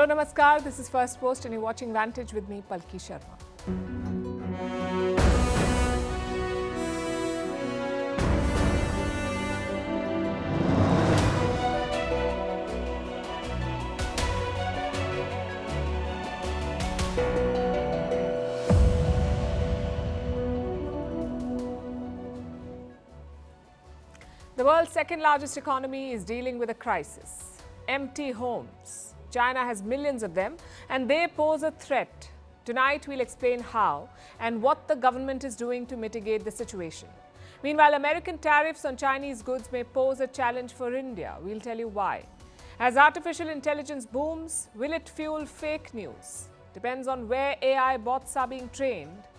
Hello, Namaskar. This is Firstpost and you're watching Vantage with me, Palki Sharma. The world's second largest economy is dealing with a crisis. Empty homes. China has millions of them and they pose a threat. Tonight we'll explain how and what the government is doing to mitigate the situation. Meanwhile, American tariffs on Chinese goods may pose a challenge for India. We'll tell you why. As artificial intelligence booms, will it fuel fake news? Depends on where AI bots are being trained.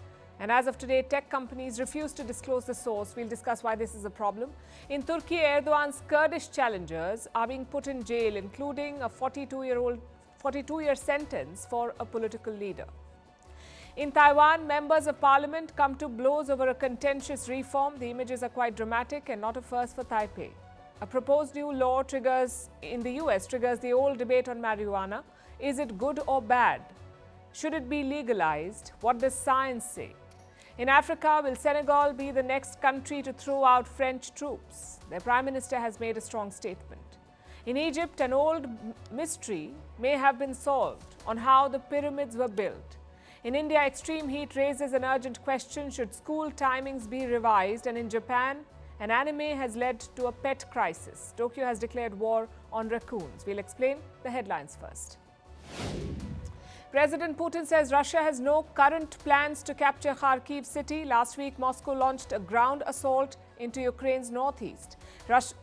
And as of today, tech companies refuse to disclose the source. We'll discuss why this is a problem. In Turkey, Erdogan's Kurdish challengers are being put in jail, including a 42-year sentence for a political leader. In Taiwan, members of parliament come to blows over a contentious reform. The images are quite dramatic and not a first for Taipei. A proposed new law in the US triggers the old debate on marijuana. Is it good or bad? Should it be legalized? What does science say? In Africa, will Senegal be the next country to throw out French troops? Their Prime Minister has made a strong statement. In Egypt, an old mystery may have been solved on how the pyramids were built. In India, extreme heat raises an urgent question: should school timings be revised? And in Japan, an anime has led to a pet crisis. Tokyo has declared war on raccoons. We'll explain the headlines first. President Putin says Russia has no current plans to capture Kharkiv city. Last week, Moscow launched a ground assault into Ukraine's northeast.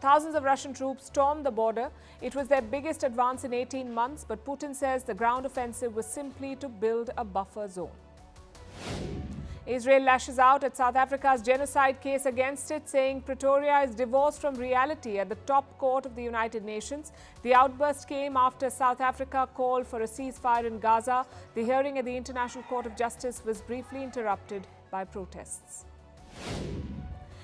Thousands of Russian troops stormed the border. It was their biggest advance in 18 months, but Putin says the ground offensive was simply to build a buffer zone. Israel lashes out at South Africa's genocide case against it, saying Pretoria is divorced from reality at the top court of the United Nations. The outburst came after South Africa called for a ceasefire in Gaza. The hearing at the International Court of Justice was briefly interrupted by protests.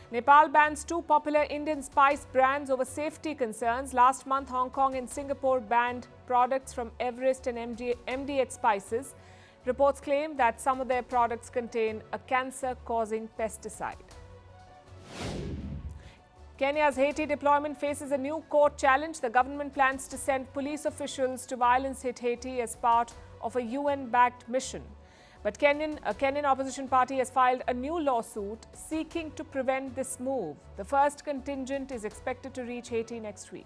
Nepal bans two popular Indian spice brands over safety concerns. Last month, Hong Kong and Singapore banned products from Everest and MDH Spices. Reports claim that some of their products contain a cancer-causing pesticide. Kenya's Haiti deployment faces a new court challenge. The government plans to send police officials to violence-hit Haiti as part of a UN-backed mission. But a Kenyan opposition party has filed a new lawsuit seeking to prevent this move. The first contingent is expected to reach Haiti next week.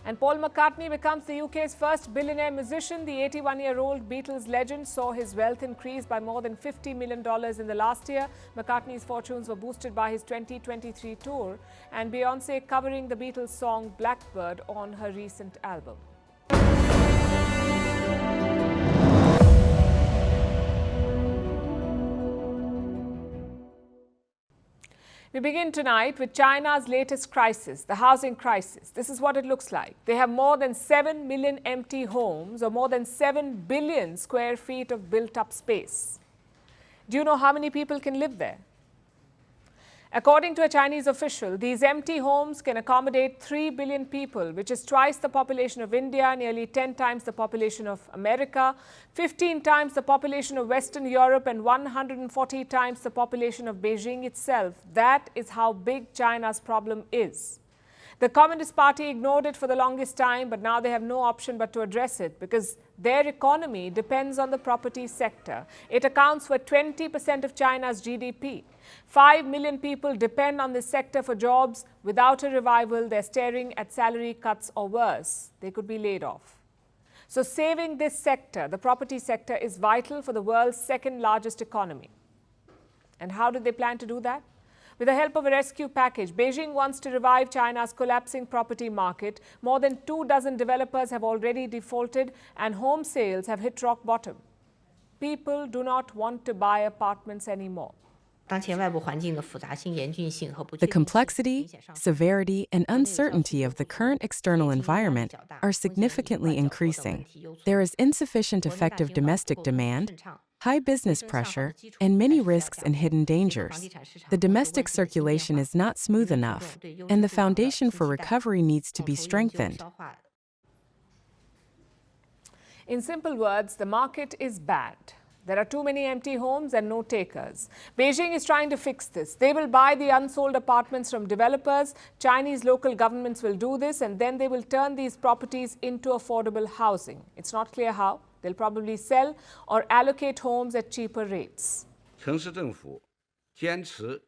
And Paul McCartney becomes the UK's first billionaire musician. The 81-year-old Beatles legend saw his wealth increase by more than $50 million in the last year. McCartney's fortunes were boosted by his 2023 tour and Beyoncé covering the Beatles' song Blackbird on her recent album. We begin tonight with China's latest crisis, the housing crisis. This is what it looks like. They have more than 7 million empty homes, or more than 7 billion square feet of built-up space. Do you know how many people can live there? According to a Chinese official, these empty homes can accommodate 3 billion people, which is twice the population of India, nearly 10 times the population of America, 15 times the population of Western Europe, and 140 times the population of Beijing itself. That is how big China's problem is. The Communist Party ignored it for the longest time, but now they have no option but to address it because their economy depends on the property sector. It accounts for 20% of China's GDP. 5 million people depend on this sector for jobs. Without a revival, they're staring at salary cuts or worse. They could be laid off. So saving this sector, the property sector, is vital for the world's second largest economy. And how do they plan to do that? With the help of a rescue package, Beijing wants to revive China's collapsing property market. More than 24 developers have already defaulted and home sales have hit rock bottom. People do not want to buy apartments anymore. The complexity, severity, and uncertainty of the current external environment are significantly increasing. There is insufficient effective domestic demand, high business pressure, and many risks and hidden dangers. The domestic circulation is not smooth enough, and the foundation for recovery needs to be strengthened. In simple words, the market is bad. There are too many empty homes and no takers. Beijing is trying to fix this. They will buy the unsold apartments from developers. Chinese local governments will do this, and then they will turn these properties into affordable housing. It's not clear how. They'll probably sell or allocate homes at cheaper rates.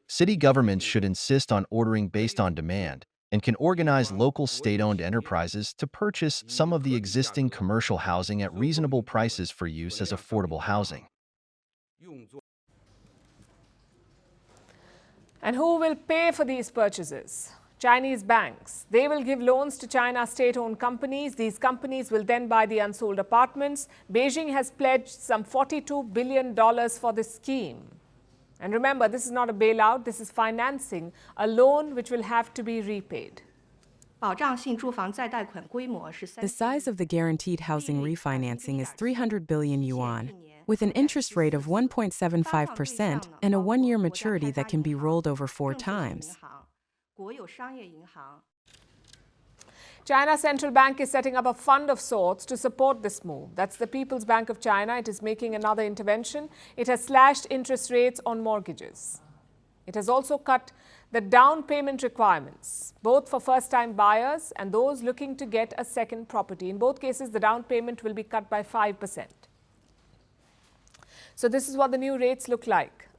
City governments should insist on ordering based on demand and can organize local state-owned enterprises to purchase some of the existing commercial housing at reasonable prices for use as affordable housing. And who will pay for these purchases? Chinese banks. They will give loans to China's state-owned companies. These companies will then buy the unsold apartments. Beijing has pledged some $42 billion for this scheme. And remember, this is not a bailout, this is financing, a loan which will have to be repaid. The size of the guaranteed housing refinancing is 300 billion yuan, with an interest rate of 1.75% and a one-year maturity that can be rolled over 4 times. China's central bank is setting up a fund of sorts to support this move. That's the People's Bank of China. It is making another intervention. It has slashed interest rates on mortgages. It has also cut the down payment requirements, both for first-time buyers and those looking to get a second property. In both cases, the down payment will be cut by 5%. So this is what the new rates look like.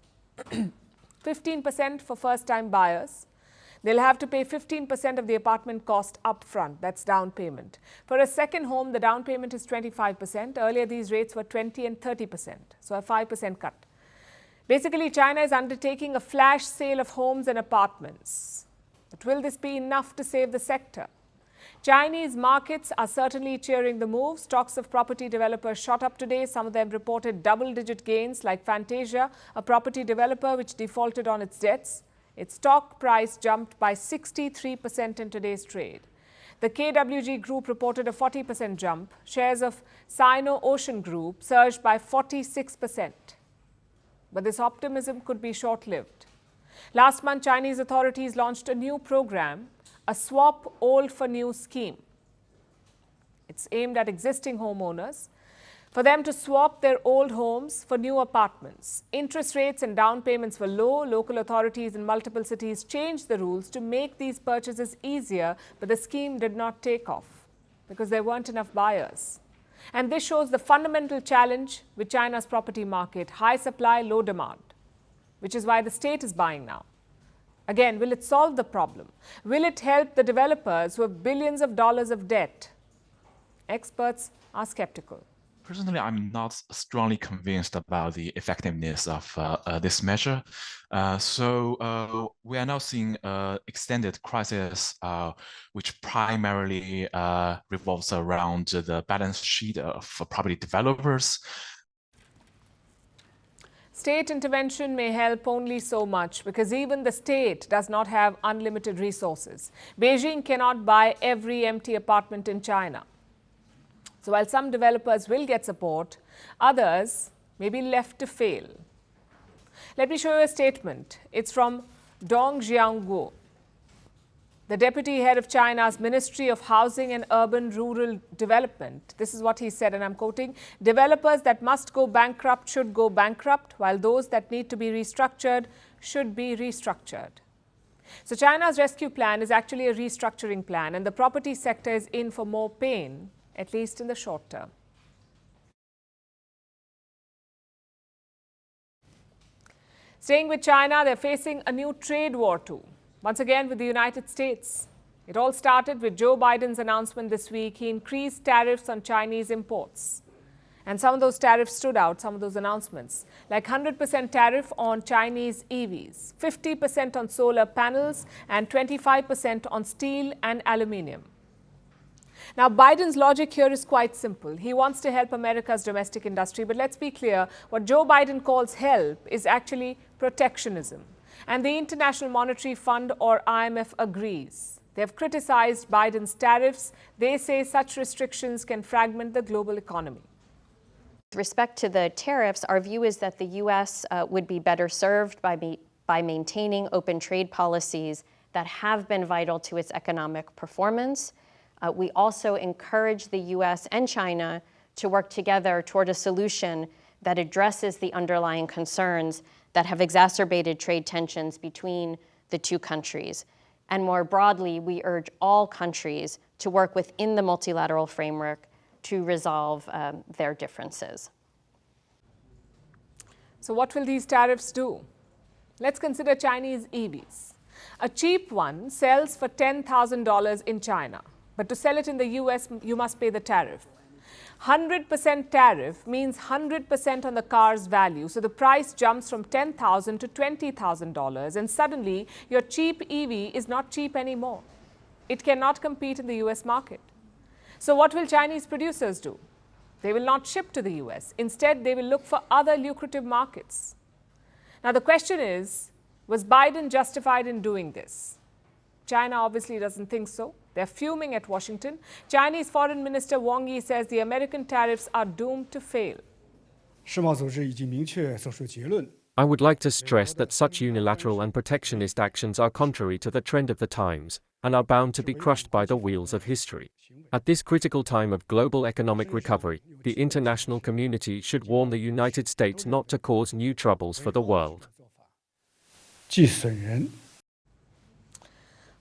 15% for first-time buyers. They'll have to pay 15% of the apartment cost up front. That's down payment. For a second home, the down payment is 25%. Earlier, these rates were 20 and 30%, so a 5% cut. Basically, China is undertaking a flash sale of homes and apartments. But will this be enough to save the sector? Chinese markets are certainly cheering the move. Stocks of property developers shot up today. Some of them reported double-digit gains, like Vantage, a property developer which defaulted on its debts. Its stock price jumped by 63% in today's trade. The KWG Group reported a 40% jump. Shares of Sino-Ocean Group surged by 46%. But this optimism could be short-lived. Last month, Chinese authorities launched a new program, a swap old for new scheme. It's aimed at existing homeowners, for them to swap their old homes for new apartments. Interest rates and down payments were low. Local authorities in multiple cities changed the rules to make these purchases easier, but the scheme did not take off because there weren't enough buyers. And this shows the fundamental challenge with China's property market: high supply, low demand, which is why the state is buying now. Again, will it solve the problem? Will it help the developers who have billions of dollars of debt? Experts are skeptical. Personally, I'm not strongly convinced about the effectiveness of this measure. So we are now seeing an extended crisis, which primarily revolves around the balance sheet of property developers. State intervention may help only so much because even the state does not have unlimited resources. Beijing cannot buy every empty apartment in China. So while some developers will get support, others may be left to fail. Let me show you a statement. It's from Dong Jiangguo, the deputy head of China's Ministry of Housing and Urban Rural Development. This is what he said, and I'm quoting: "Developers that must go bankrupt should go bankrupt, while those that need to be restructured should be restructured." So China's rescue plan is actually a restructuring plan, and the property sector is in for more pain, at least in the short term. Staying with China, they're facing a new trade war too, once again with the United States. It all started with Joe Biden's announcement this week. He increased tariffs on Chinese imports. And some of those tariffs stood out, some of those announcements, like 100% tariff on Chinese EVs, 50% on solar panels, and 25% on steel and aluminium. Now, Biden's logic here is quite simple. He wants to help America's domestic industry, but let's be clear, what Joe Biden calls help is actually protectionism. And the International Monetary Fund, or IMF, agrees. They have criticized Biden's tariffs. They say such restrictions can fragment the global economy. With respect to the tariffs, our view is that the U.S. Would be better served by maintaining open trade policies that have been vital to its economic performance. We also encourage the U.S. and China to work together toward a solution that addresses the underlying concerns that have exacerbated trade tensions between the two countries. And more broadly, we urge all countries to work within the multilateral framework to resolve their differences. So what will these tariffs do? Let's consider Chinese EVs. A cheap one sells for $10,000 in China, but to sell it in the US, you must pay the tariff. 100% tariff means 100% on the car's value, so the price jumps from $10,000 to $20,000, and suddenly your cheap EV is not cheap anymore. It cannot compete in the US market. So what will Chinese producers do? They will not ship to the US. Instead, they will look for other lucrative markets. Now the question is, was Biden justified in doing this? China obviously doesn't think so. They're fuming at Washington. Chinese Foreign Minister Wang Yi says the American tariffs are doomed to fail. I would like to stress that such unilateral and protectionist actions are contrary to the trend of the times and are bound to be crushed by the wheels of history. At this critical time of global economic recovery, the international community should warn the United States not to cause new troubles for the world.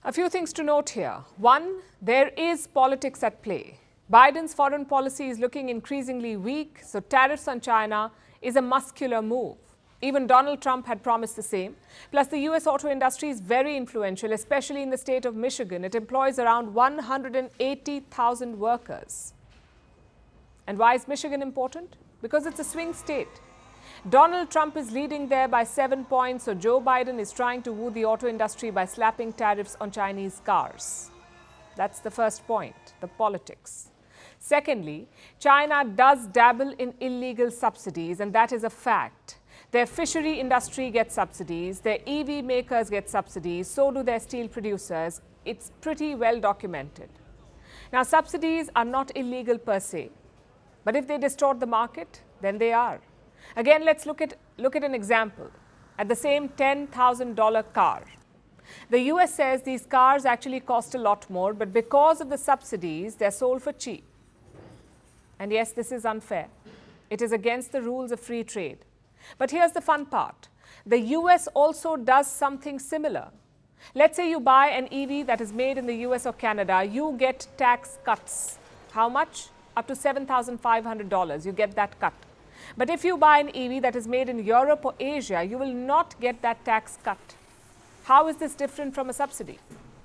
A few things to note here. One, there is politics at play. Biden's foreign policy is looking increasingly weak, so tariffs on China is a muscular move. Even Donald Trump had promised the same. Plus, the US auto industry is very influential, especially in the state of Michigan. It employs around 180,000 workers. And why is Michigan important? Because it's a swing state. Donald Trump is leading there by 7 points, so Joe Biden is trying to woo the auto industry by slapping tariffs on Chinese cars. That's the first point, the politics. Secondly, China does dabble in illegal subsidies, and that is a fact. Their fishery industry gets subsidies, their EV makers get subsidies, so do their steel producers. It's pretty well documented. Now, subsidies are not illegal per se, but if they distort the market, then they are. Again, let's look at an example. At the same $10,000 car, the US says these cars actually cost a lot more, but because of the subsidies, they're sold for cheap. And yes, this is unfair. It is against the rules of free trade. But here's the fun part. The US also does something similar. Let's say you buy an EV that is made in the US or Canada, you get tax cuts. How much? Up to $7,500. You get that cut. But if you buy an EV that is made in Europe or Asia, you will not get that tax cut. How is this different from a subsidy?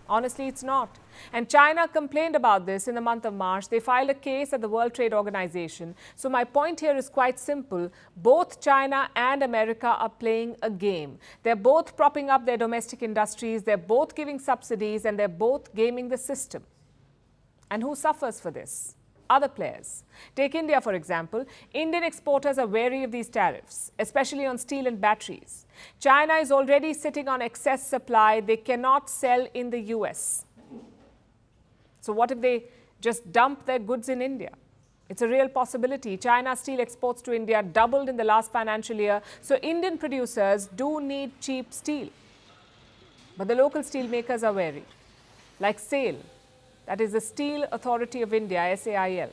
Honestly, it's not. And China complained about this in the month of March. They filed a case at the World Trade Organization. So my point here is quite simple. Both China and America are playing a game. They're both propping up their domestic industries. They're both giving subsidies, and they're both gaming the system. And who suffers for this? Other players. Take India, for example. Indian exporters are wary of these tariffs, especially on steel and batteries. China is already sitting on excess supply. They cannot sell in the US. So what if they just dump their goods in India? It's a real possibility. China's steel exports to India doubled in the last financial year. So Indian producers do need cheap steel. But the local steel makers are wary. Like SAIL. That is the Steel Authority of India, SAIL.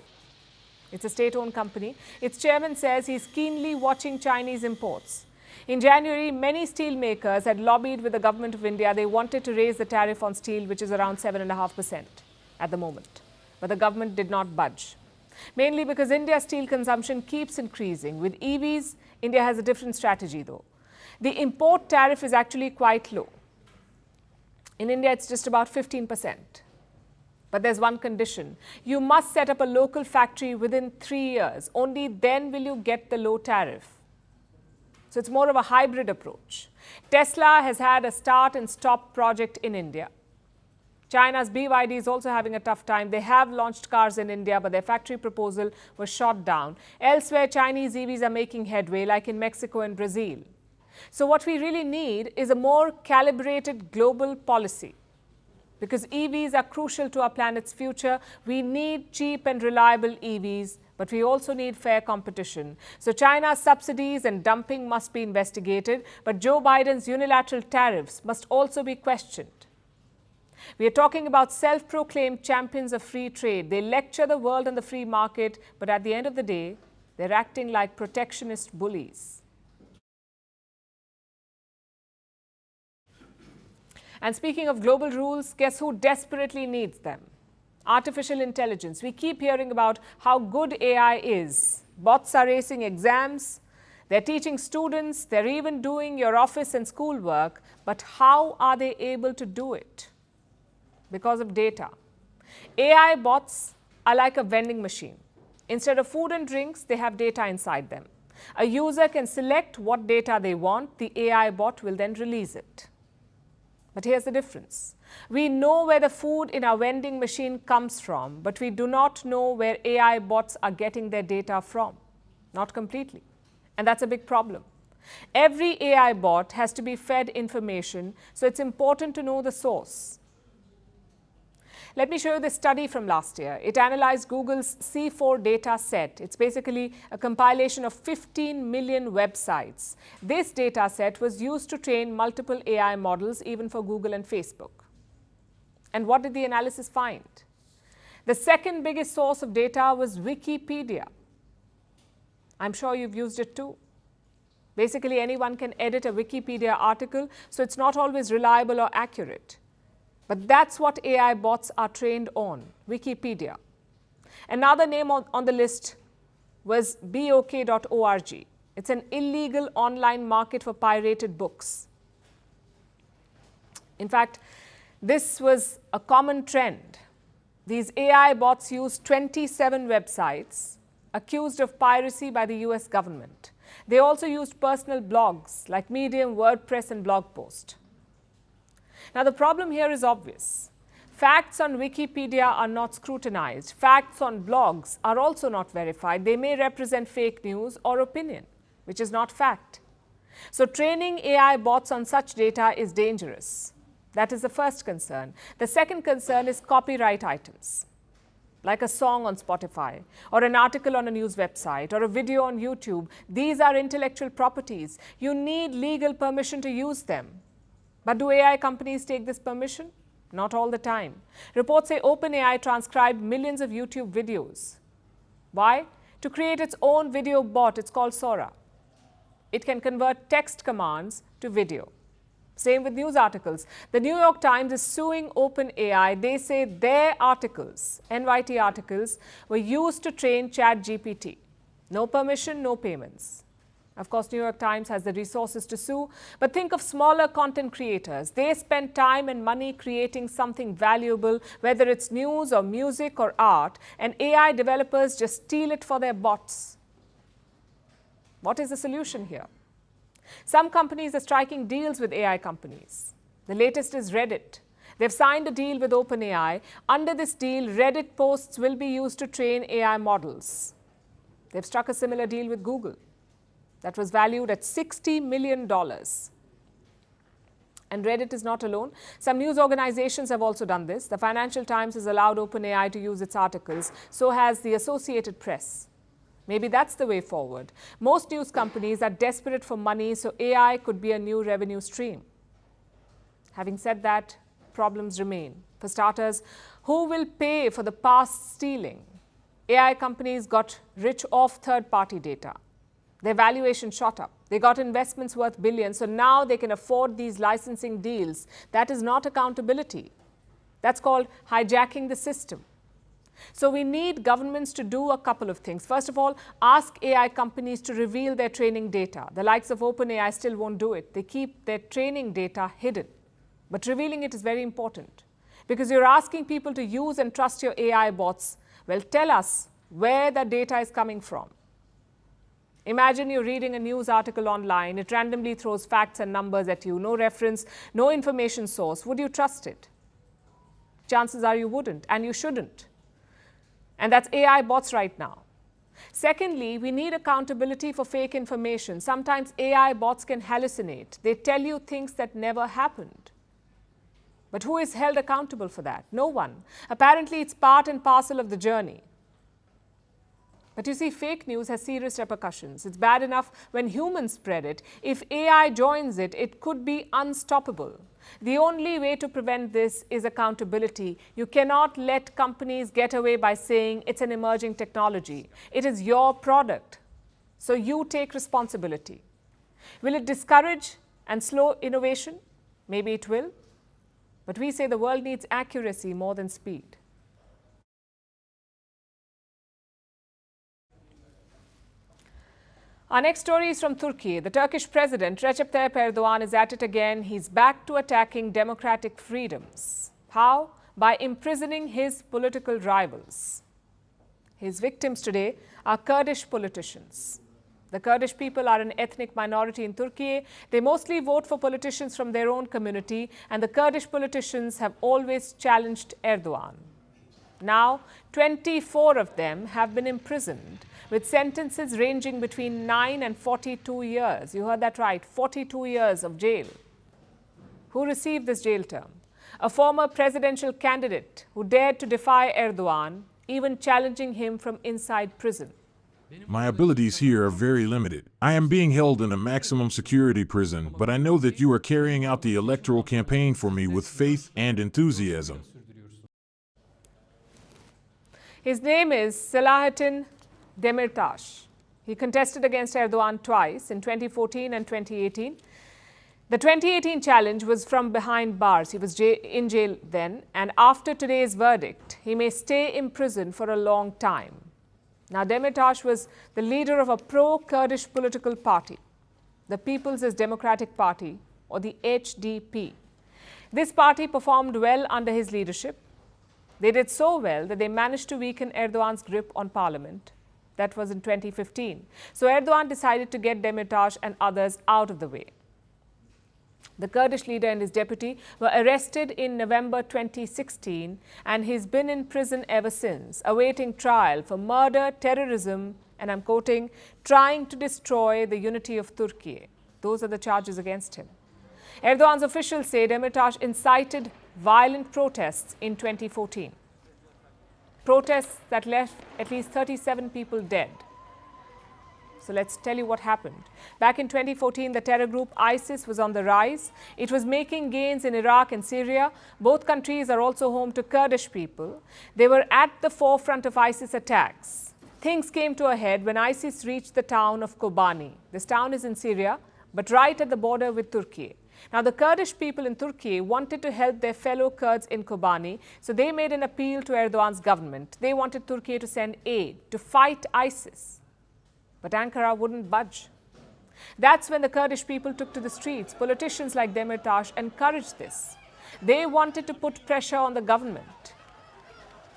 It's a state-owned company. Its chairman says he's keenly watching Chinese imports. In January, many steel makers had lobbied with the government of India. They wanted to raise the tariff on steel, which is around 7.5% at the moment. But the government did not budge. Mainly because India's steel consumption keeps increasing. With EVs, India has a different strategy, though. The import tariff is actually quite low. In India, it's just about 15%. But there's one condition. You must set up a local factory within 3 years. Only then will you get the low tariff. So it's more of a hybrid approach. Tesla has had a start and stop project in India. China's BYD is also having a tough time. They have launched cars in India, but their factory proposal was shot down. Elsewhere, Chinese EVs are making headway, like in Mexico and Brazil. So what we really need is a more calibrated global policy. Because EVs are crucial to our planet's future. We need cheap and reliable EVs, but we also need fair competition. So China's subsidies and dumping must be investigated, but Joe Biden's unilateral tariffs must also be questioned. We are talking about self-proclaimed champions of free trade. They lecture the world on the free market, but at the end of the day, they're acting like protectionist bullies. And speaking of global rules, guess who desperately needs them? Artificial intelligence. We keep hearing about how good AI is. Bots are acing exams, they're teaching students, they're even doing your office and school work. But how are they able to do it? Because of data. AI bots are like a vending machine. Instead of food and drinks, they have data inside them. A user can select what data they want. The AI bot will then release it. But here's the difference. We know where the food in our vending machine comes from, but we do not know where AI bots are getting their data from. Not completely. And that's a big problem. Every AI bot has to be fed information, so it's important to know the source. Let me show you this study from last year. It analyzed Google's C4 data set. It's basically a compilation of 15 million websites. This data set was used to train multiple AI models, even for Google and Facebook. And what did the analysis find? The second biggest source of data was Wikipedia. I'm sure you've used it too. Basically, anyone can edit a Wikipedia article, so it's not always reliable or accurate. But that's what AI bots are trained on, Wikipedia. Another name on the list was bok.org. It's an illegal online market for pirated books. In fact, this was a common trend. These AI bots used 27 websites accused of piracy by the US government. They also used personal blogs like Medium, WordPress, and Blog Post. Now, the problem here is obvious. Facts on Wikipedia are not scrutinized. Facts on blogs are also not verified. They may represent fake news or opinion, which is not fact. So, training AI bots on such data is dangerous. That is the first concern. The second concern is copyright items, like a song on Spotify, or an article on a news website, or a video on YouTube. These are intellectual properties. You need legal permission to use them. But do AI companies take this permission? Not all the time. Reports say OpenAI transcribed millions of YouTube videos. Why? To create its own video bot. It's called Sora. It can convert text commands to video. Same with news articles. The New York Times is suing OpenAI. They say their articles, NYT articles, were used to train ChatGPT. No permission, no payments. Of course, New York Times has the resources to sue, but think of smaller content creators. They spend time and money creating something valuable, whether it's news or music or art, and AI developers just steal it for their bots. What is the solution here? Some companies are striking deals with AI companies. The latest is Reddit. They've signed a deal with OpenAI. Under this deal, Reddit posts will be used to train AI models. They've struck a similar deal with Google. That was valued at $60 million. And Reddit is not alone. Some news organizations have also done this. The Financial Times has allowed OpenAI to use its articles. So has the Associated Press. Maybe that's the way forward. Most news companies are desperate for money, so AI could be a new revenue stream. Having said that, problems remain. For starters, who will pay for the past stealing? AI companies got rich off third-party data. Their valuation shot up. They got investments worth billions, so now they can afford these licensing deals. That is not accountability. That's called hijacking the system. So we need governments to do a couple of things. First of all, ask AI companies to reveal their training data. The likes of OpenAI still won't do it. They keep their training data hidden. But revealing it is very important, because you're asking people to use and trust your AI bots. Well, tell us where the data is coming from. Imagine you're reading a news article online. It randomly throws facts and numbers at you. No reference, no information source. Would you trust it? Chances are you wouldn't, and you shouldn't. And that's AI bots right now. Secondly, we need accountability for fake information. Sometimes AI bots can hallucinate. They tell you things that never happened. But who is held accountable for that? No one. Apparently, it's part and parcel of the journey. But you see, fake news has serious repercussions. It's bad enough when humans spread it. If AI joins it, it could be unstoppable. The only way to prevent this is accountability. You cannot let companies get away by saying it's an emerging technology. It is your product. So you take responsibility. Will it discourage and slow innovation? Maybe it will. But we say the world needs accuracy more than speed. Our next story is from Turkey. The Turkish president, Recep Tayyip Erdogan, is at it again. He's back to attacking democratic freedoms. How? By imprisoning his political rivals. His victims today are Kurdish politicians. The Kurdish people are an ethnic minority in Turkey. They mostly vote for politicians from their own community, and the Kurdish politicians have always challenged Erdogan. Now, 24 of them have been imprisoned, with sentences ranging between 9 and 42 years. You heard that right, 42 years of jail. Who received this jail term? A former presidential candidate who dared to defy Erdogan, even challenging him from inside prison. My abilities here are very limited. I am being held in a maximum security prison, but I know that you are carrying out the electoral campaign for me with faith and enthusiasm. His name is Selahattin Demirtas. He contested against Erdogan twice, in 2014 and 2018. The 2018 challenge was from behind bars. He was in jail then, and after today's verdict, he may stay in prison for a long time. Now, Demirtas was the leader of a pro-Kurdish political party, the People's Democratic Party, or the HDP. This party performed well under his leadership. They did so well that they managed to weaken Erdogan's grip on parliament. That was in 2015. So Erdogan decided to get Demirtas and others out of the way. The Kurdish leader and his deputy were arrested in November 2016, and he's been in prison ever since, awaiting trial for murder, terrorism, and I'm quoting, trying to destroy the unity of Turkey. Those are the charges against him. Erdogan's officials say Demirtas incited violent protests in 2014. Protests that left at least 37 people dead. So let's tell you what happened. Back in 2014, the terror group ISIS was on the rise. It was making gains in Iraq and Syria. Both countries are also home to Kurdish people. They were at the forefront of ISIS attacks. Things came to a head when ISIS reached the town of Kobani. This town is in Syria, but right at the border with Turkey. Now, the Kurdish people in Turkey wanted to help their fellow Kurds in Kobani, so they made an appeal to Erdogan's government. They wanted Turkey to send aid to fight ISIS. But Ankara wouldn't budge. That's when the Kurdish people took to the streets. Politicians like Demirtas encouraged this. They wanted to put pressure on the government.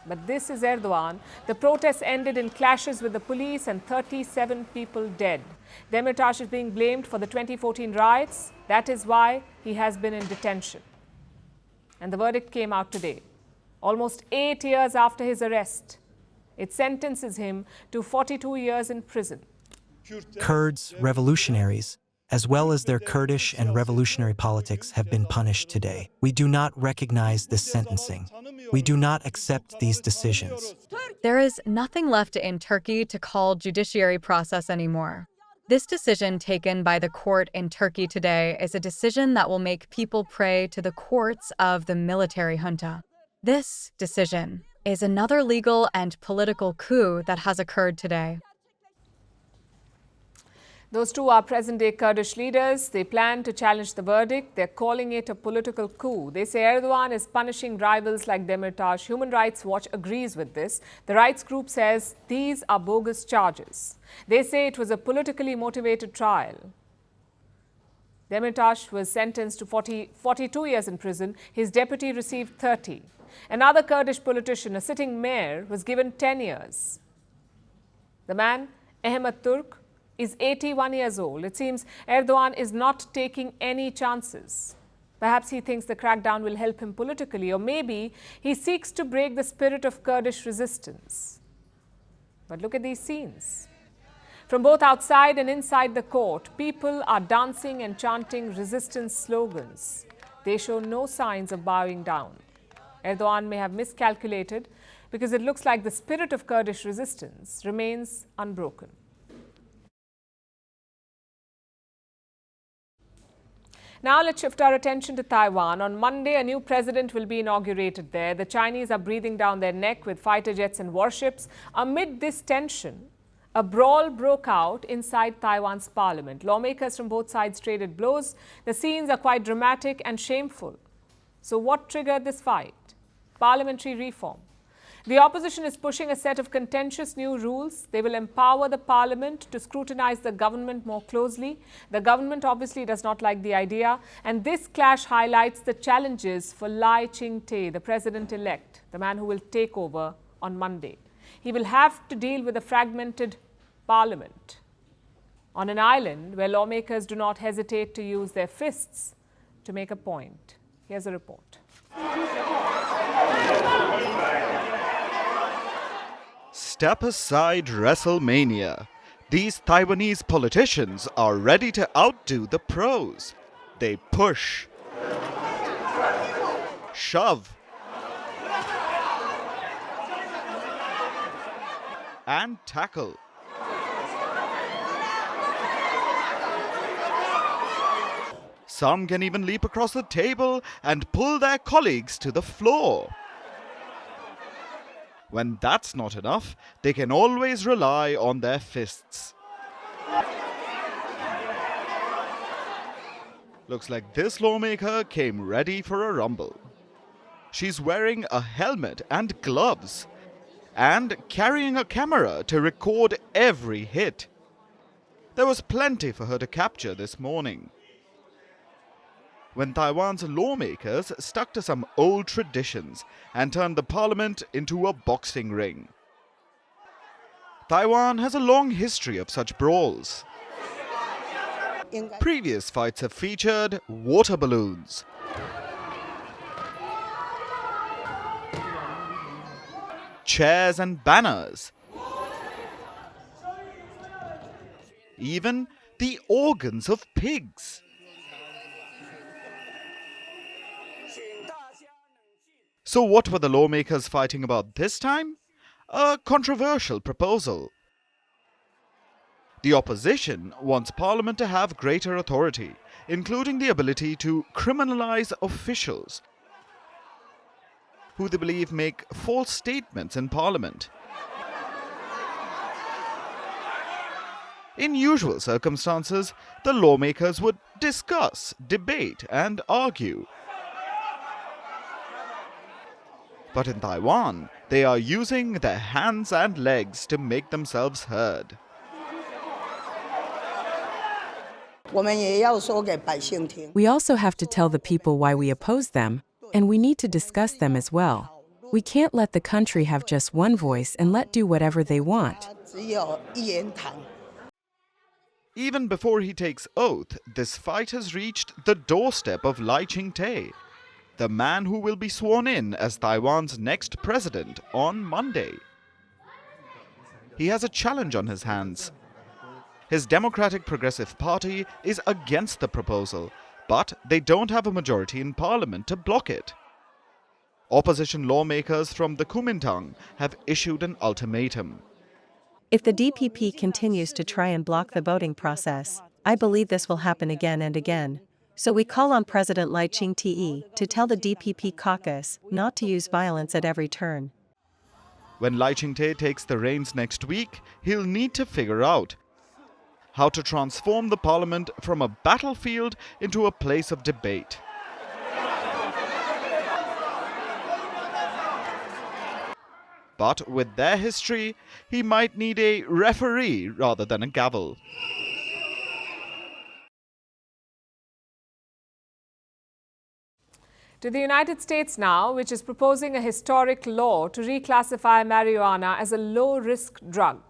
But this is Erdogan. The protests ended in clashes with the police and 37 people dead. Demirtas is being blamed for the 2014 riots. That is why he has been in detention. And the verdict came out today. Almost 8 years after his arrest, it sentences him to 42 years in prison. Kurds, revolutionaries, as well as their Kurdish and revolutionary politics, have been punished today. We do not recognize this sentencing. We do not accept these decisions. There is nothing left in Turkey to call judiciary process anymore. This decision taken by the court in Turkey today is a decision that will make people pray to the courts of the military junta. This decision is another legal and political coup that has occurred today. Those two are present-day Kurdish leaders. They plan to challenge the verdict. They're calling it a political coup. They say Erdogan is punishing rivals like Demirtas. Human Rights Watch agrees with this. The rights group says these are bogus charges. They say it was a politically motivated trial. Demirtas was sentenced to 42 years in prison. His deputy received 30. Another Kurdish politician, a sitting mayor, was given 10 years. The man, Ahmet Turk, is 81 years old. It seems Erdogan is not taking any chances. Perhaps he thinks the crackdown will help him politically, or maybe he seeks to break the spirit of Kurdish resistance. But look at these scenes. From both outside and inside the court, people are dancing and chanting resistance slogans. They show no signs of bowing down. Erdogan may have miscalculated because it looks like the spirit of Kurdish resistance remains unbroken. Now let's shift our attention to Taiwan. On Monday, a new president will be inaugurated there. The Chinese are breathing down their neck with fighter jets and warships. Amid this tension, a brawl broke out inside Taiwan's parliament. Lawmakers from both sides traded blows. The scenes are quite dramatic and shameful. So what triggered this fight? Parliamentary reform. The opposition is pushing a set of contentious new rules. They will empower the parliament to scrutinize the government more closely. The government obviously does not like the idea. And this clash highlights the challenges for Lai Ching-te, the president-elect, the man who will take over on Monday. He will have to deal with a fragmented parliament on an island where lawmakers do not hesitate to use their fists to make a point. Here's a report. Step aside WrestleMania. These Taiwanese politicians are ready to outdo the pros. They push, shove, and tackle. Some can even leap across the table and pull their colleagues to the floor. When that's not enough, they can always rely on their fists. Looks like this lawmaker came ready for a rumble. She's wearing a helmet and gloves and carrying a camera to record every hit. There was plenty for her to capture this morning. When Taiwan's lawmakers stuck to some old traditions and turned the parliament into a boxing ring. Taiwan has a long history of such brawls. Previous fights have featured water balloons, chairs and banners, even the organs of pigs. So what were the lawmakers fighting about this time? A controversial proposal. The opposition wants Parliament to have greater authority, including the ability to criminalize officials who they believe make false statements in Parliament. In usual circumstances, the lawmakers would discuss, debate, and argue. But in Taiwan, they are using their hands and legs to make themselves heard. We also have to tell the people why we oppose them, and we need to discuss them as well. We can't let the country have just one voice and let do whatever they want. Even before he takes oath, this fight has reached the doorstep of Lai Ching-te, the man who will be sworn in as Taiwan's next president on Monday. He has a challenge on his hands. His Democratic Progressive Party is against the proposal, but they don't have a majority in parliament to block it. Opposition lawmakers from the Kuomintang have issued an ultimatum. If the DPP continues to try and block the voting process, I believe this will happen again and again. So we call on President Lai Ching-te to tell the DPP caucus not to use violence at every turn. When Lai Ching-te takes the reins next week, he'll need to figure out how to transform the parliament from a battlefield into a place of debate. But with their history, he might need a referee rather than a gavel. To the United States now, which is proposing a historic law to reclassify marijuana as a low-risk drug.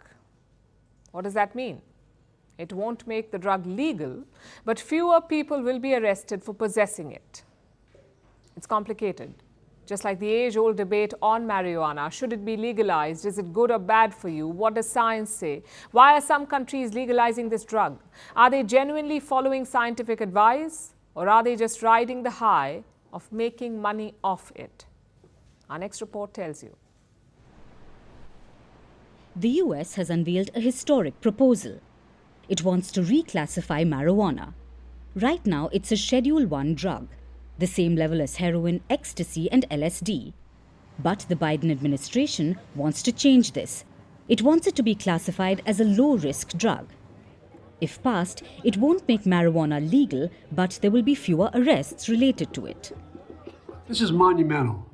What does that mean? It won't make the drug legal, but fewer people will be arrested for possessing it. It's complicated. Just like the age-old debate on marijuana, should it be legalized? Is it good or bad for you? What does science say? Why are some countries legalizing this drug? Are they genuinely following scientific advice, or are they just riding the high of making money off it? Our next report tells you. the US has unveiled a historic proposal. It wants to reclassify marijuana. Right now, it's a Schedule 1 drug, the same level as heroin, ecstasy, and LSD. But the Biden administration wants to change this. It wants it to be classified as a low-risk drug. If passed, it won't make marijuana legal, but there will be fewer arrests related to it. This is monumental.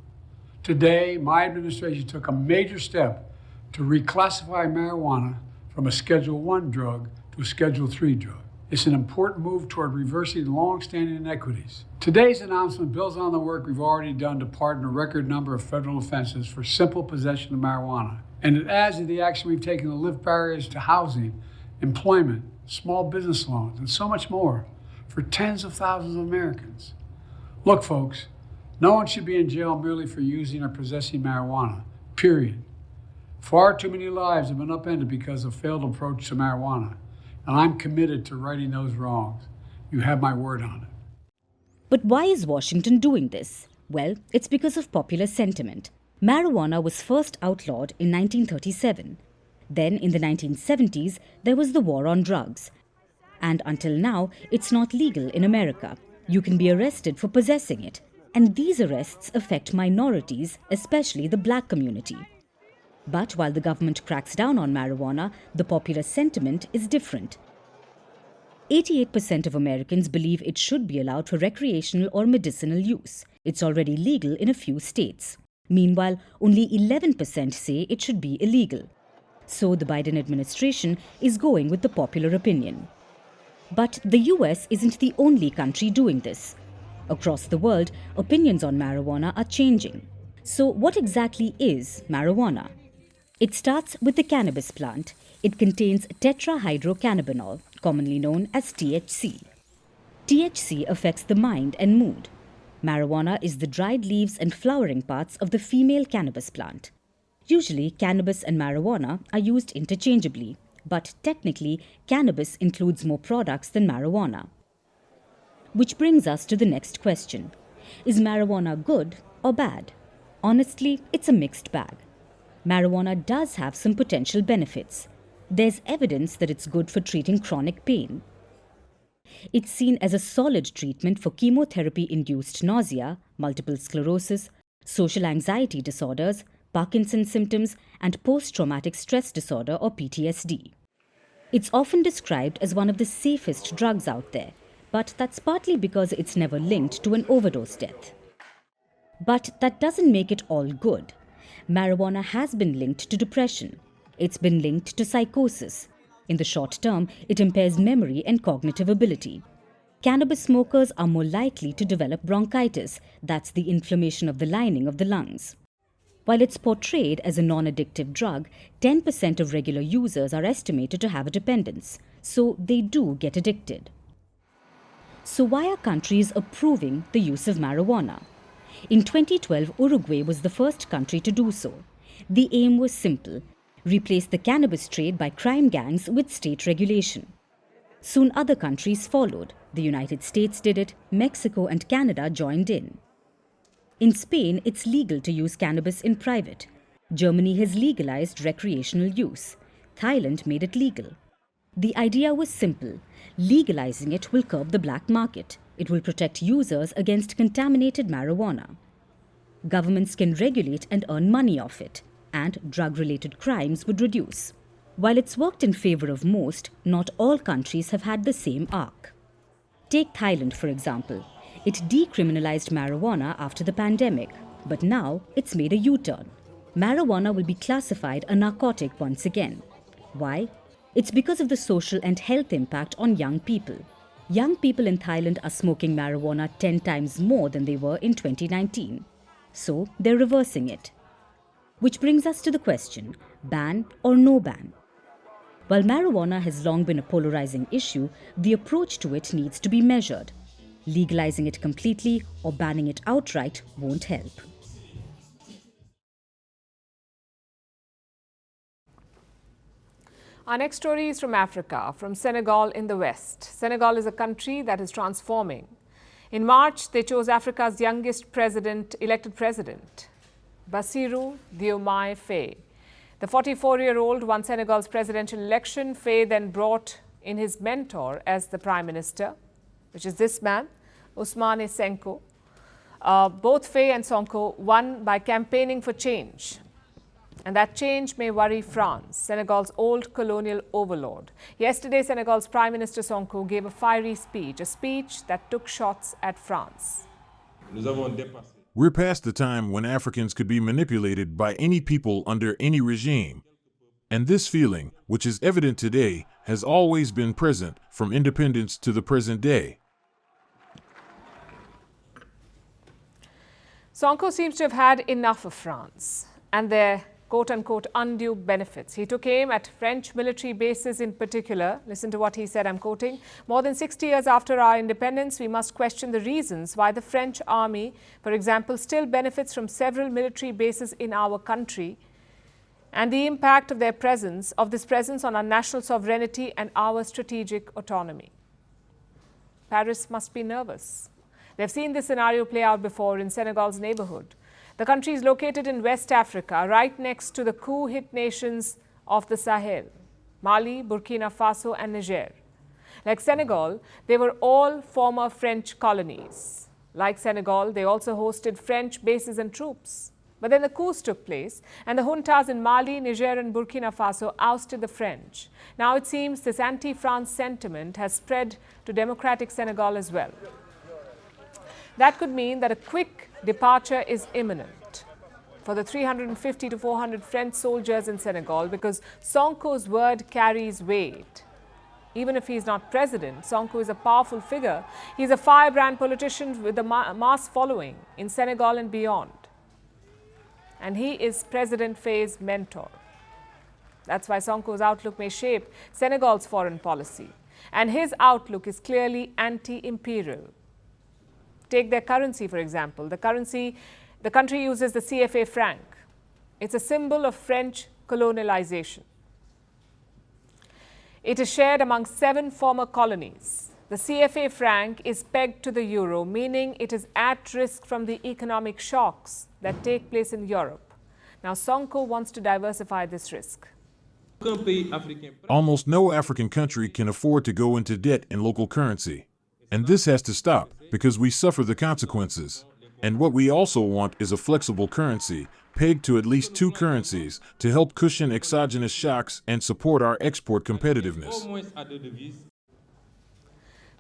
Today, my administration took a major step to reclassify marijuana from a Schedule 1 drug to a Schedule 3 drug. It's an important move toward reversing long-standing inequities. Today's announcement builds on the work we've already done to pardon a record number of federal offenses for simple possession of marijuana. And it adds to the action we've taken to lift barriers to housing, employment, small business loans, and so much more for tens of thousands of Americans. Look, folks, no one should be in jail merely for using or possessing marijuana, period. Far too many lives have been upended because of failed approach to marijuana, and I'm committed to righting those wrongs. You have my word on it. But why is Washington doing this? Well, it's because of popular sentiment. Marijuana was first outlawed in 1937. Then, in the 1970s, there was the war on drugs. And until now, it's not legal in America. You can be arrested for possessing it. And these arrests affect minorities, especially the black community. But while the government cracks down on marijuana, the popular sentiment is different. 88% of Americans believe it should be allowed for recreational or medicinal use. It's already legal in a few states. Meanwhile, only 11% say it should be illegal. So the Biden administration is going with the popular opinion. But the US isn't the only country doing this. Across the world, opinions on marijuana are changing. So what exactly is marijuana? It starts with the cannabis plant. It contains tetrahydrocannabinol, commonly known as THC. THC affects the mind and mood. Marijuana is the dried leaves and flowering parts of the female cannabis plant. Usually, cannabis and marijuana are used interchangeably, but technically, cannabis includes more products than marijuana. Which brings us to the next question. Is marijuana good or bad? Honestly, it's a mixed bag. Marijuana does have some potential benefits. There's evidence that it's good for treating chronic pain. It's seen as a solid treatment for chemotherapy-induced nausea, multiple sclerosis, social anxiety disorders, Parkinson's symptoms, and post-traumatic stress disorder or PTSD. It's often described as one of the safest drugs out there, but that's partly because it's never linked to an overdose death. But that doesn't make it all good. Marijuana has been linked to depression. It's been linked to psychosis. In the short term, it impairs memory and cognitive ability. Cannabis smokers are more likely to develop bronchitis, that's the inflammation of the lining of the lungs. While it's portrayed as a non-addictive drug, 10% of regular users are estimated to have a dependence, so they do get addicted. So why are countries approving the use of marijuana? In 2012, Uruguay was the first country to do so. The aim was simple: replace the cannabis trade by crime gangs with state regulation. Soon other countries followed. The United States did it, Mexico and Canada joined in. In Spain, it's legal to use cannabis in private. Germany has legalized recreational use. Thailand made it legal. The idea was simple. Legalizing it will curb the black market. It will protect users against contaminated marijuana. Governments can regulate and earn money off it, and drug-related crimes would reduce. While it's worked in favor of most, not all countries have had the same arc. Take Thailand, for example. It decriminalized marijuana after the pandemic, but now it's made a U-turn. Marijuana will be classified a narcotic once again. Why? It's because of the social and health impact on young people. Young people in Thailand are smoking marijuana 10 times more than they were in 2019. So they're reversing it. Which brings us to the question, ban or no ban? While marijuana has long been a polarizing issue, the approach to it needs to be measured. Legalizing it completely or banning it outright won't help. Our next story is from Africa, from Senegal in the west. Senegal is a country that is transforming. In March, they chose Africa's youngest elected president, Bassirou Diomaye Faye. The 44-year-old won Senegal's presidential election. Faye then brought in his mentor as the prime minister, which is this man, Ousmane Sonko. Both Faye and Sonko won by campaigning for change. And that change may worry France, Senegal's old colonial overlord. Yesterday, Senegal's Prime Minister Sonko gave a fiery speech, a speech that took shots at France. We're past the time when Africans could be manipulated by any people under any regime. And this feeling, which is evident today, has always been present from independence to the present day. Sonko seems to have had enough of France and their quote-unquote undue benefits. He took aim at French military bases in particular. Listen to what he said, I'm quoting. More than 60 years after our independence, we must question the reasons why the French army, for example, still benefits from several military bases in our country and the impact of their presence, this presence on our national sovereignty and our strategic autonomy. Paris must be nervous. They've seen this scenario play out before in Senegal's neighborhood. The country is located in West Africa, right next to the coup-hit nations of the Sahel, Mali, Burkina Faso and Niger. Like Senegal, they were all former French colonies. Like Senegal, they also hosted French bases and troops. But then the coups took place and the juntas in Mali, Niger and Burkina Faso ousted the French. Now it seems this anti-France sentiment has spread to democratic Senegal as well. That could mean that a quick departure is imminent for the 350 to 400 French soldiers in Senegal because Sonko's word carries weight. Even if he's not president, Sonko is a powerful figure. He's a firebrand politician with a mass following in Senegal and beyond. And he is President Faye's mentor. That's why Sonko's outlook may shape Senegal's foreign policy. And his outlook is clearly anti-imperial. Take their currency, for example. The country uses the CFA franc. It's a symbol of French colonialization. It is shared among 7 former colonies. The CFA franc is pegged to the euro, meaning it is at risk from the economic shocks that take place in Europe. Now, Sonko wants to diversify this risk. Almost no African country can afford to go into debt in local currency. And this has to stop because we suffer the consequences. And what we also want is a flexible currency, pegged to at least 2 currencies, to help cushion exogenous shocks and support our export competitiveness.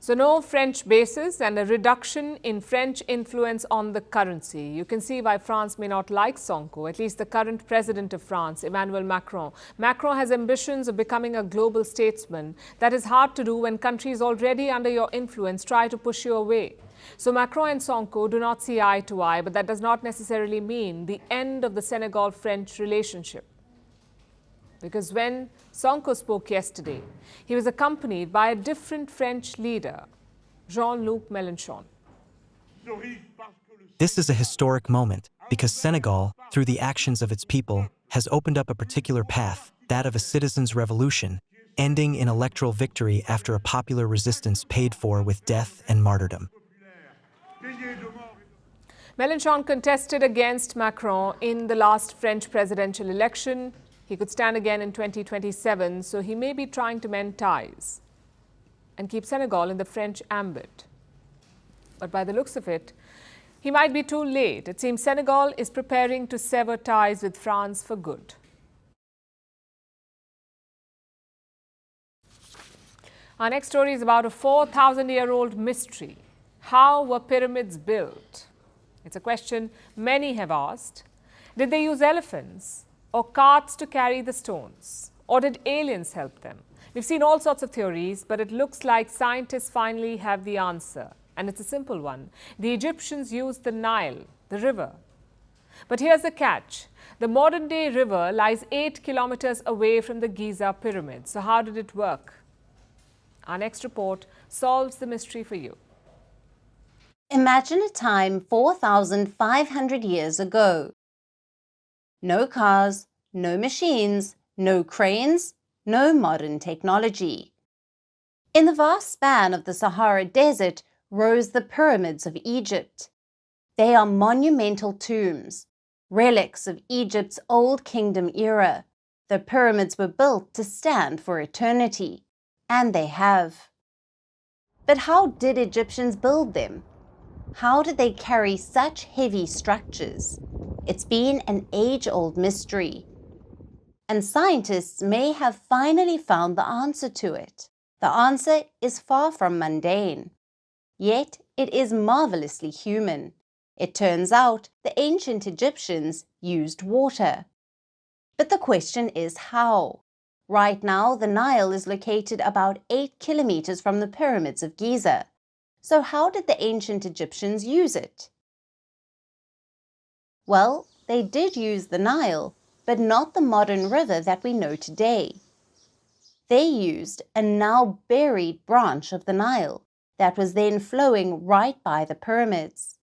So no French bases and a reduction in French influence on the currency. You can see why France may not like Sonko, at least the current president of France, Emmanuel Macron. Macron has ambitions of becoming a global statesman. That is hard to do when countries already under your influence try to push you away. So Macron and Sonko do not see eye to eye, but that does not necessarily mean the end of the Senegal-French relationship. Because when Sonko spoke yesterday, he was accompanied by a different French leader, Jean-Luc Mélenchon. This is a historic moment because Senegal, through the actions of its people, has opened up a particular path, that of a citizens' revolution, ending in electoral victory after a popular resistance paid for with death and martyrdom. Mélenchon contested against Macron in the last French presidential election. He could stand again in 2027, so he may be trying to mend ties and keep Senegal in the French ambit. But by the looks of it, he might be too late. It seems Senegal is preparing to sever ties with France for good. Our next story is about a 4,000-year-old mystery. How were pyramids built? It's a question many have asked. Did they use elephants or carts to carry the stones? Or did aliens help them? We've seen all sorts of theories, but it looks like scientists finally have the answer. And it's a simple one. The Egyptians used the Nile, the river. But here's the catch. The modern-day river lies 8 kilometers away from the Giza pyramid. So how did it work? Our next report solves the mystery for you. Imagine a time 4,500 years ago. No cars, no machines, no cranes, no modern technology. In the vast span of the Sahara Desert rose the pyramids of Egypt. They are monumental tombs, relics of Egypt's Old Kingdom era, The pyramids were built to stand for eternity, and they have. But how did Egyptians build them? How did they carry such heavy structures? It's been an age-old mystery. And scientists may have finally found the answer to it. The answer is far from mundane. Yet it is marvelously human. It turns out the ancient Egyptians used water. But the question is how? Right now, the Nile is located about 8 kilometers from the pyramids of Giza. So how did the ancient Egyptians use it? Well, they did use the Nile, but not the modern river that we know today. They used a now buried branch of the Nile that was then flowing right by the pyramids.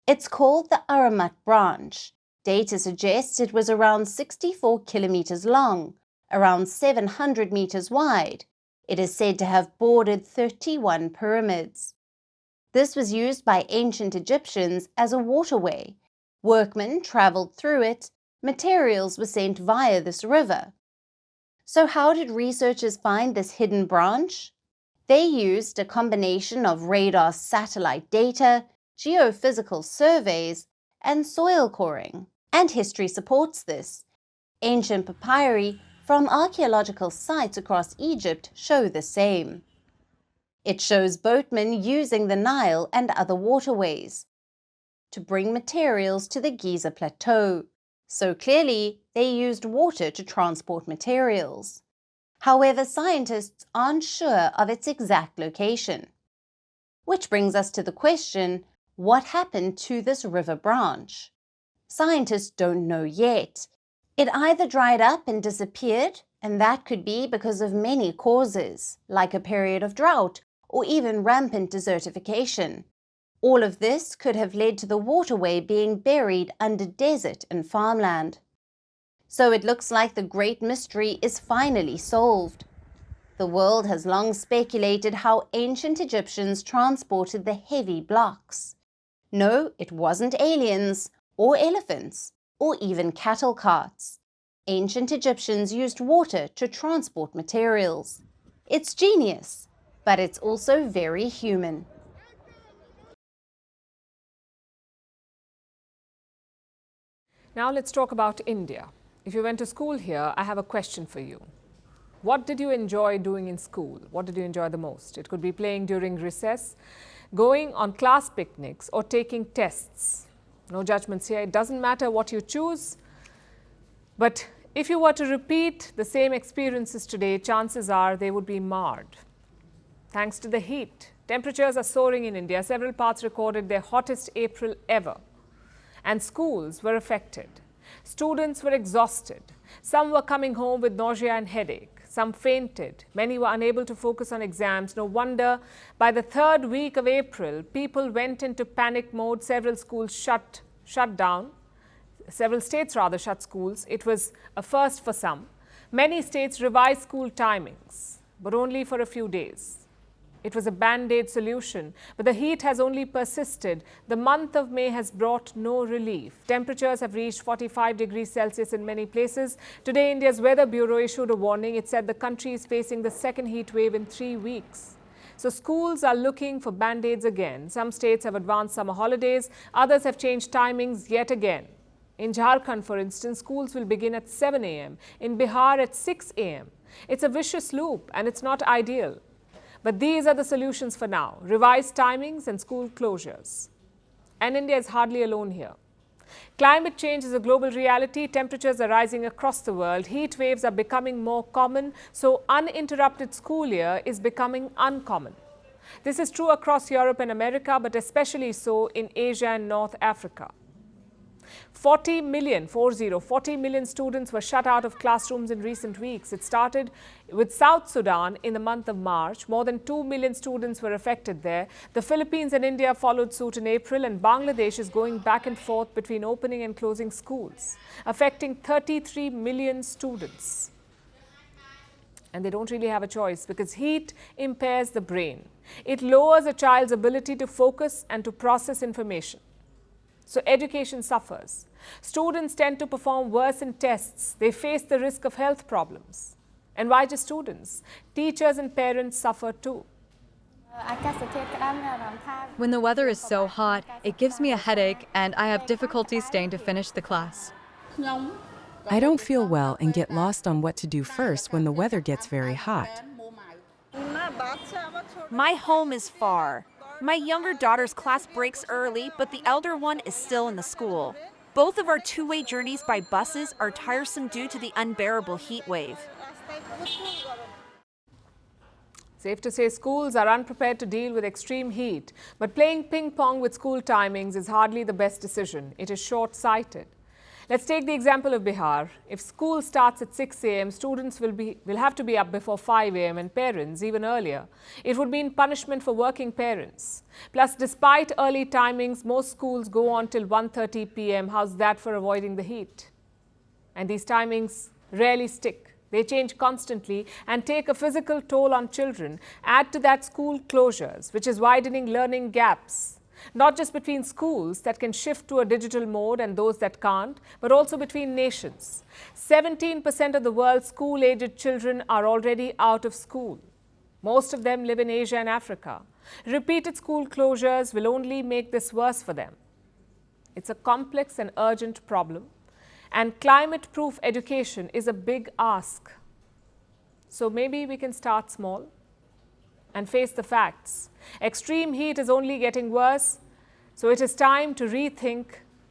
It's called the Aramat branch. Data suggests it was around 64 kilometers long, around 700 meters wide. It is said to have bordered 31 pyramids. This was used by ancient Egyptians as a waterway. Workmen traveled through it. Materials were sent via this river. So how did researchers find this hidden branch? They used a combination of radar satellite data, geophysical surveys, and soil coring. And history supports this. Ancient papyri from archaeological sites across Egypt show the same. It shows boatmen using the Nile and other waterways to bring materials to the Giza Plateau. So clearly, they used water to transport materials. However, scientists aren't sure of its exact location. Which brings us to the question, what happened to this river branch? Scientists don't know yet. It either dried up and disappeared, and that could be because of many causes, like a period of drought or even rampant desertification. All of this could have led to the waterway being buried under desert and farmland. So it looks like the great mystery is finally solved. The world has long speculated how ancient Egyptians transported the heavy blocks. No, it wasn't aliens, or elephants, or even cattle carts. Ancient Egyptians used water to transport materials. It's genius, but it's also very human. Now let's talk about India. If you went to school here, I have a question for you. What did you enjoy doing in school? What did you enjoy the most? It could be playing during recess, going on class picnics, or taking tests. No judgments here. It doesn't matter what you choose. But if you were to repeat the same experiences today, chances are they would be marred. Thanks to the heat, temperatures are soaring in India. Several parts recorded their hottest April ever. And schools were affected. Students were exhausted. Some were coming home with nausea and headache. Some fainted. Many were unable to focus on exams. No wonder by the third week of April, people went into panic mode. Several schools shut down. Several states rather shut schools. It was a first for some. Many states revised school timings, but only for a few days. It was a band-aid solution, but the heat has only persisted. The month of May has brought no relief. Temperatures have reached 45 degrees Celsius in many places. Today, India's Weather Bureau issued a warning. It said the country is facing the second heat wave in 3 weeks. So schools are looking for band-aids again. Some states have advanced summer holidays. Others have changed timings yet again. In Jharkhand, for instance, schools will begin at 7 a.m. In Bihar at 6 a.m. It's a vicious loop and it's not ideal. But these are the solutions for now, revised timings and school closures. And India is hardly alone here. Climate change is a global reality. Temperatures are rising across the world. Heat waves are becoming more common, so uninterrupted school year is becoming uncommon. This is true across Europe and America, but especially so in Asia and North Africa. 40 million students were shut out of classrooms in recent weeks. It started with South Sudan in the month of March. More than 2 million students were affected there. The Philippines and India followed suit in April, and Bangladesh is going back and forth between opening and closing schools, affecting 33 million students. And they don't really have a choice because heat impairs the brain. It lowers a child's ability to focus and to process information. So education suffers. Students tend to perform worse in tests. They face the risk of health problems. And why just students? Teachers and parents suffer too. When the weather is so hot, it gives me a headache and I have difficulty staying to finish the class. I don't feel well and get lost on what to do first when the weather gets very hot. My home is far. My younger daughter's class breaks early, but the elder one is still in the school. Both of our two-way journeys by buses are tiresome due to the unbearable heat wave. Safe to say schools are unprepared to deal with extreme heat, but playing ping pong with school timings is hardly the best decision. It is short-sighted. Let's take the example of Bihar. If school starts at 6 a.m., students will have to be up before 5 a.m. and parents even earlier. It would mean punishment for working parents. Plus, despite early timings, most schools go on till 1:30 p.m. How's that for avoiding the heat? And these timings rarely stick. They change constantly and take a physical toll on children. Add to that school closures, which is widening learning gaps. Not just between schools that can shift to a digital mode and those that can't, but also between nations. 17% of the world's school-aged children are already out of school. Most of them live in Asia and Africa. Repeated school closures will only make this worse for them. It's a complex and urgent problem, and climate-proof education is a big ask. So maybe we can start small and face the facts. Extreme heat is only getting worse, so it is time to rethink,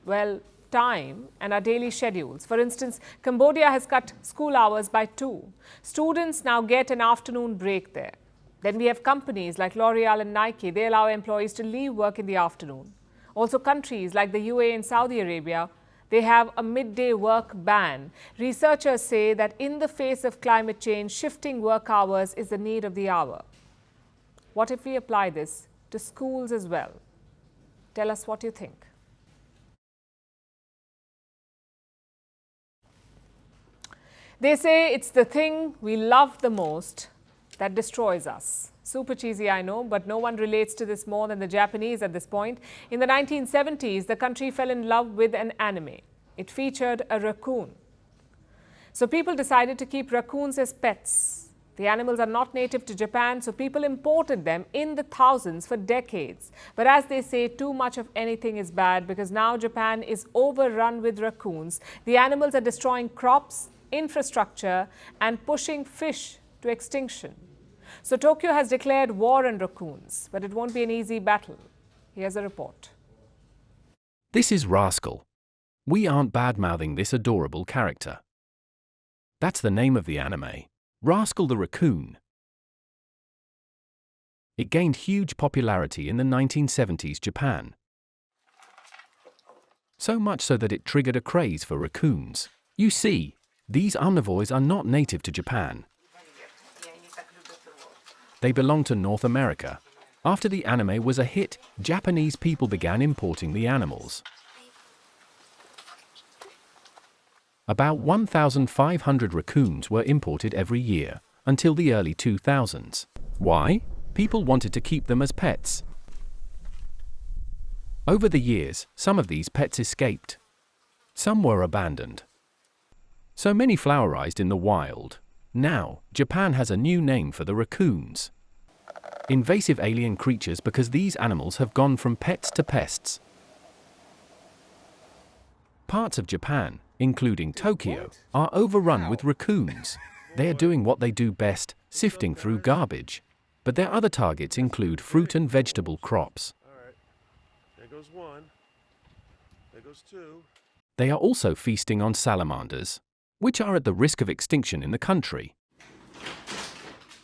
well, time and our daily schedules. For instance, Cambodia has cut school hours by 2. Students now get an afternoon break there. Then we have companies like L'Oreal and Nike. They allow employees to leave work in the afternoon. Also countries like the UAE and Saudi Arabia, they have a midday work ban. Researchers say that in the face of climate change, shifting work hours is the need of the hour. What if we apply this to schools as well? Tell us what you think. They say it's the thing we love the most that destroys us. Super cheesy, I know, but no one relates to this more than the Japanese at this point. In the 1970s, the country fell in love with an anime. It featured a raccoon. So people decided to keep raccoons as pets. The animals are not native to Japan, so people imported them in the thousands for decades. But as they say, too much of anything is bad because now Japan is overrun with raccoons. The animals are destroying crops, infrastructure, and pushing fish to extinction. So Tokyo has declared war on raccoons, but it won't be an easy battle. Here's a report. This is Rascal. We aren't bad-mouthing this adorable character. That's the name of the anime, Rascal the Raccoon. It gained huge popularity in the 1970s Japan. So much so that it triggered a craze for raccoons. You see, these omnivores are not native to Japan. They belong to North America. After the anime was a hit, Japanese people began importing the animals. About 1,500 raccoons were imported every year until the early 2000s. Why? People wanted to keep them as pets. Over the years, some of these pets escaped. Some were abandoned. So many flowerized in the wild. Now, Japan has a new name for the raccoons. Invasive alien creatures because these animals have gone from pets to pests. Parts of Japan, including Tokyo, are overrun with raccoons. They are doing what they do best, sifting through garbage. But their other targets include fruit and vegetable crops. There goes one. There goes two. They are also feasting on salamanders, which are at the risk of extinction in the country.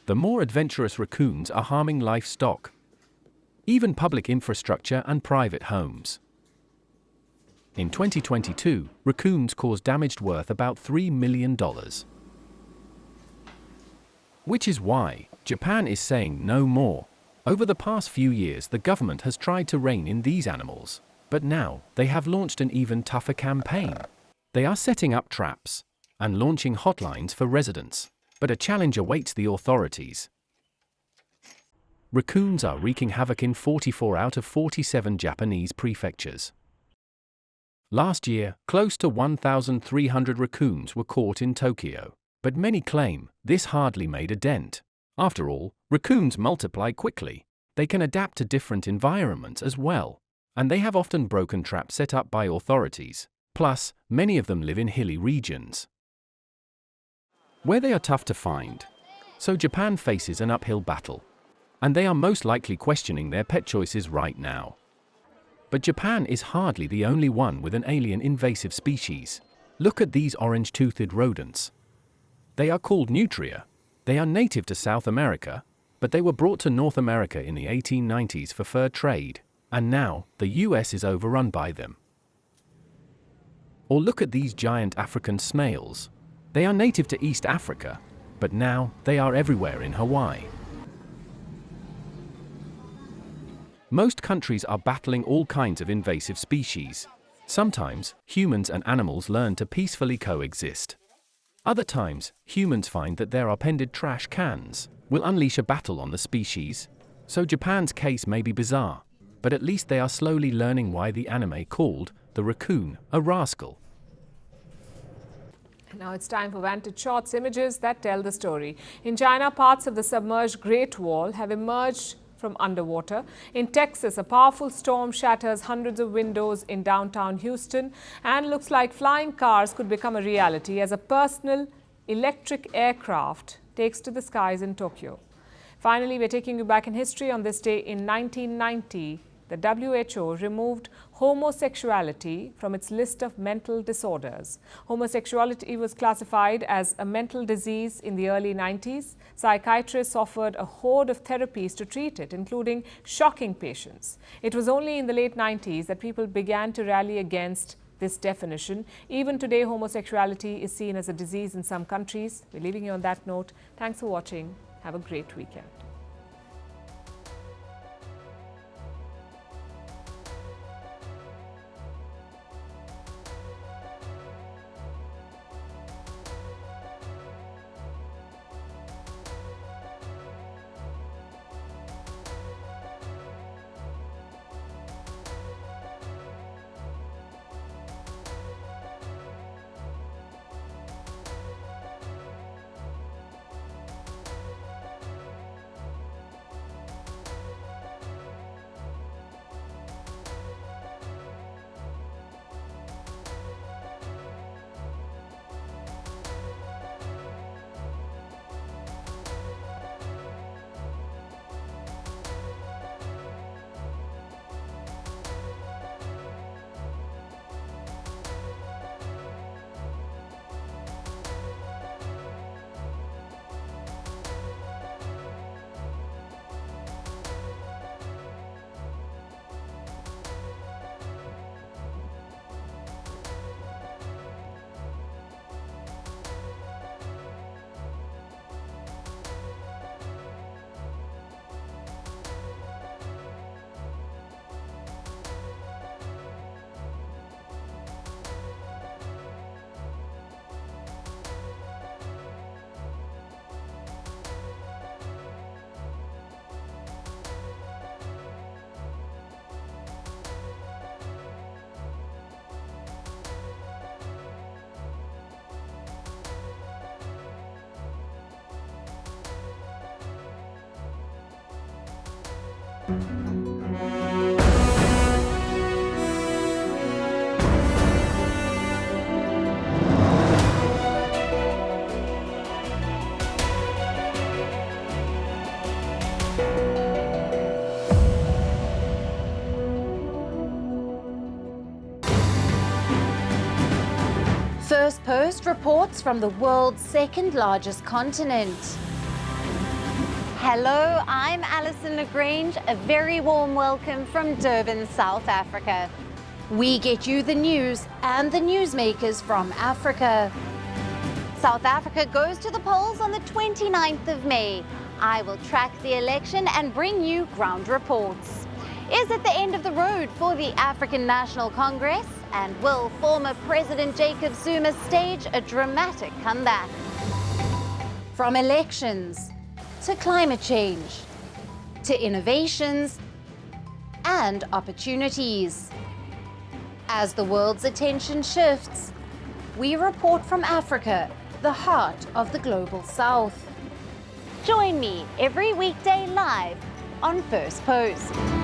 The more adventurous raccoons are harming livestock, even public infrastructure and private homes. In 2022, raccoons caused damage worth about $3 million. Which is why Japan is saying no more. Over the past few years, the government has tried to rein in these animals, but now they have launched an even tougher campaign. They are setting up traps and launching hotlines for residents, but a challenge awaits the authorities. Raccoons are wreaking havoc in 44 out of 47 Japanese prefectures. Last year, close to 1,300 raccoons were caught in Tokyo, but many claim this hardly made a dent. After all, raccoons multiply quickly. They can adapt to different environments as well, and they have often broken traps set up by authorities. Plus, many of them live in hilly regions, where they are tough to find. So Japan faces an uphill battle, and they are most likely questioning their pet choices right now. But Japan is hardly the only one with an alien invasive species. Look at these orange-toothed rodents. They are called nutria. They are native to South America, but they were brought to North America in the 1890s for fur trade, and now the US is overrun by them. Or look at these giant African snails. They are native to East Africa, but now they are everywhere in Hawaii. Most countries are battling all kinds of invasive species. Sometimes, humans and animals learn to peacefully coexist. Other times, humans find that their appended trash cans will unleash a battle on the species. So Japan's case may be bizarre, but at least they are slowly learning why the anime called the raccoon a rascal. Now it's time for Vantage Shots, images that tell the story. In China, parts of the submerged Great Wall have emerged from underwater. In Texas, a powerful storm shatters hundreds of windows in downtown Houston, and looks like flying cars could become a reality as a personal electric aircraft takes to the skies in Tokyo. Finally, we're taking you back in history. On this day in 1990, the WHO removed homosexuality from its list of mental disorders. Homosexuality was classified as a mental disease in the early 90s. Psychiatrists offered a horde of therapies to treat it, including shocking patients. It was only in the late 90s that people began to rally against this definition. Even today, homosexuality is seen as a disease in some countries. We're leaving you on that note. Thanks for watching. Have a great weekend. Firstpost reports from the world's second largest continent. Hello, I'm Alison LaGrange. A very warm welcome from Durban, South Africa. We get you the news and the newsmakers from Africa. South Africa goes to the polls on the 29th of May. I will track the election and bring you ground reports. Is it the end of the road for the African National Congress? And will former President Jacob Zuma stage a dramatic comeback? From elections to climate change to innovations and opportunities. As the world's attention shifts, we report from Africa, the heart of the global south. Join me every weekday live on Firstpost.